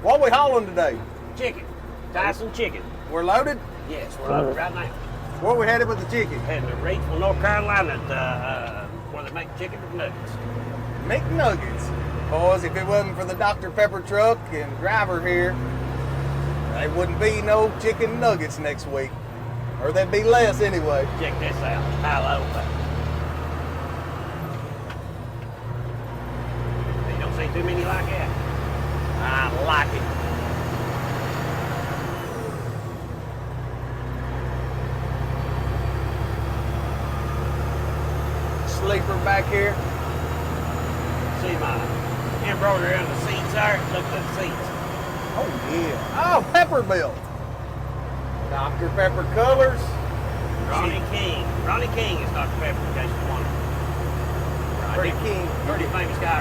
What we hauling today? Chicken. Tyson chicken. We're loaded? Yes, we're loaded right now. Where we headed with the chicken? Heading to Reidsville, North Carolina, where they make chicken nuggets. McNuggets. Boys, if it wasn't for the Dr. Pepper truck and driver here, there wouldn't be no chicken nuggets next week. Or there'd be less anyway. Check this out. Hello. You don't see too many like that. I like it. Sleeper back here. See my embroidery on the seats there? Look at the seats. Oh yeah. Oh, Peppermint. Dr. Pepper colors. Ronnie King. Ronnie King is Dr. Pepper, in case you wonder. Pretty King. Pretty famous guy